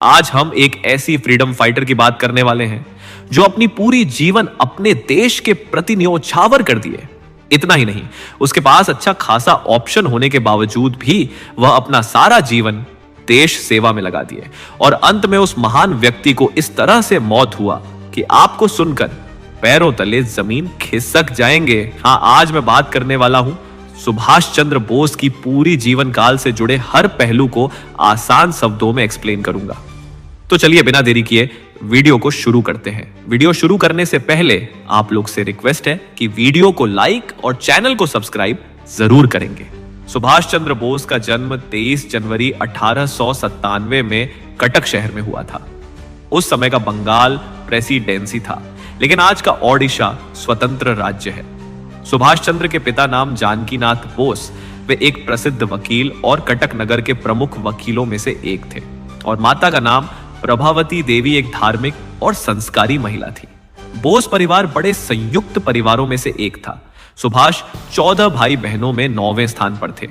आज हम एक ऐसी फ्रीडम फाइटर की बात करने वाले हैं जो अपनी पूरी जीवन अपने देश के प्रति न्योछावर कर दिए। इतना ही नहीं, उसके पास अच्छा खासा ऑप्शन होने के बावजूद भी वह अपना सारा जीवन देश सेवा में लगा दिए और अंत में उस महान व्यक्ति को इस तरह से मौत हुआ कि आपको सुनकर पैरों तले जमीन खिसक जाएंगे। हाँ, आज मैं बात करने वाला हूं सुभाष चंद्र बोस की पूरी जीवन काल से जुड़े हर पहलू को आसान शब्दों में एक्सप्लेन करूंगा। तो चलिए बिना देरी किए वीडियो को शुरू करते हैं। वीडियो शुरू करने से पहले आप लोग से रिक्वेस्ट है कि वीडियो को लाइक और चैनल को सब्सक्राइब जरूर करेंगे। सुभाष चंद्र बोस का जन्म 23 जनवरी 1897 में कटक शहर में हुआ था। उस समय का बंगाल प्रेसिडेंसी था, लेकिन आज का ओडिशा स्वतंत्र राज्य है। सुभाष चंद्र के पिता नाम जानकीनाथ बोस, वे एक प्रसिद्ध वकील और कटक नगर के प्रमुख वकीलों में से एक थे, और माता का नाम प्रभावती देवी एक धार्मिक और संस्कारी महिला थी। बोस परिवार बड़े संयुक्त परिवारों में से एक था। सुभाष 14 भाई बहनों में 9वें स्थान पर थे।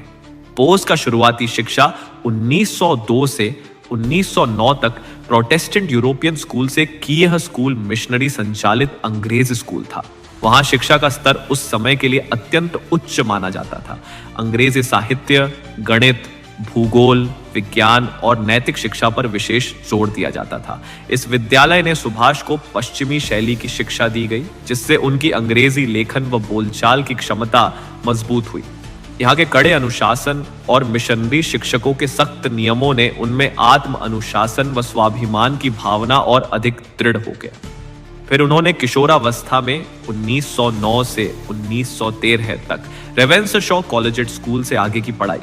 बोस का शुरुआती शिक्षा 1902 से 1909 तक प्रोटेस्टेंट यूरोपियन स्कूल से कीह स्कूल मिशनरी संचालित अंग्रेज स्कूल था। वहां शिक्षा का स्तर उस समय के लिए अत्यंत उच्च माना जाता था। अंग्रेजी साहित्य, गणित, भूगोल, विज्ञान और नैतिक शिक्षा पर विशेष जोर दिया जाता था। इस विद्यालय ने सुभाष को पश्चिमी शैली की शिक्षा दी गई, जिससे उनकी अंग्रेजी लेखन व बोलचाल की क्षमता मजबूत हुई। यहाँ के कड़े अनुशासन और मिशनरी शिक्षकों के सख्त नियमों ने उनमें आत्म अनुशासन व स्वाभिमान की भावना और अधिक दृढ़ हो गया। फिर उन्होंने किशोरावस्था में 1909 से 1913 तक रेवेंसशॉ कॉलेजिएट स्कूल से आगे की पढ़ाई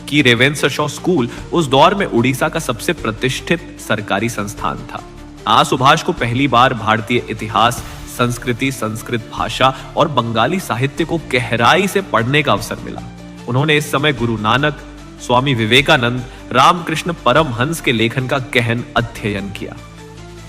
की। रेवेंसशॉ स्कूल उस दौर में उड़ीसा का सबसे प्रतिष्ठित सरकारी संस्थान था। आज सुभाष को पहली बार भारतीय इतिहास, संस्कृति, संस्कृत भाषा और बंगाली साहित्य को गहराई से पढ़ने का अवसर मिला। उन्होंने इस समय गुरु नानक, स्वामी विवेकानंद, रामकृष्ण परमहंस के लेखन का गहन अध्ययन किया।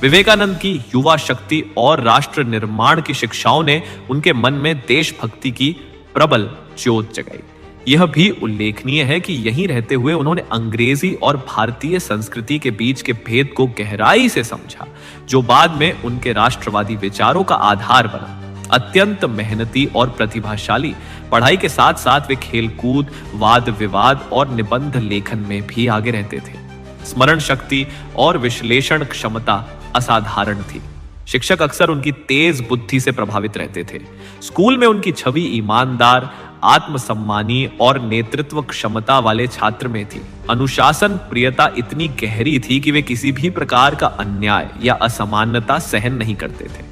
विवेकानंद की युवा शक्ति और राष्ट्र निर्माण की शिक्षाओं ने उनके मन में देशभक्ति की प्रबल ज्योत जगाई। यह भी उल्लेखनीय है कि यहीं रहते हुए उन्होंने अंग्रेजी और भारतीय संस्कृति के बीच के भेद को गहराई से समझा, जो बाद में उनके राष्ट्रवादी विचारों का आधार बना। अत्यंत मेहनती और प्रतिभाशाली, पढ़ाई के साथ साथ वे खेलकूद, वाद विवाद और निबंध लेखन में भी आगे रहते थे। स्मरण शक्ति और विश्लेषण क्षमता असाधारण थी। शिक्षक अक्सर उनकी तेज बुद्धि से प्रभावित रहते थे। स्कूल में उनकी छवि ईमानदार, आत्मसम्मानी और नेतृत्व क्षमता वाले छात्र में थी। अनुशासन प्रियता इतनी गहरी थी कि वे किसी भी प्रकार का अन्याय या असमानता सहन नहीं करते थे।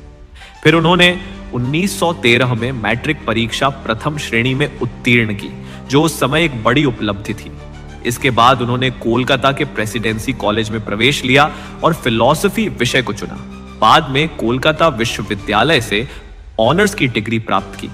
फिर उन्होंने 1913 में मैट्रिक परीक्षा प्रथम श्रेणी में उत्तीर्ण की, जो उस समय एक बड़ी उपलब्धि थी। इसके बाद उन्होंने कोलकाता के प्रेसिडेंसी कॉलेज में प्रवेश लिया और फिलॉसफी विषय को चुना। बाद में कोलकाता विश्वविद्यालय से ऑनर्स की डिग्री प्राप्त की।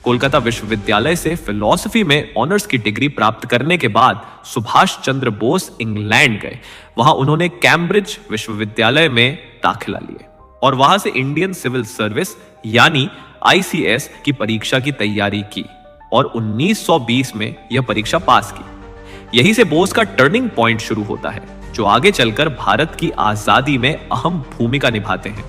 कोलकाता विश्वविद्यालय से फिलॉसफी में ऑनर्स की डिग्री प्राप्त करने के बाद सुभाष चंद्र बोस इंग्लैंड गए। वहां उन्होंने कैम्ब्रिज विश्वविद्यालय में दाखिला लिए और वहां से इंडियन सिविल सर्विस यानी ICS की परीक्षा की तैयारी की और 1920 में यह परीक्षा पास की। यहीं से बोस का टर्निंग पॉइंट शुरू होता है, जो आगे चलकर भारत की आजादी में अहम भूमिका निभाते हैं।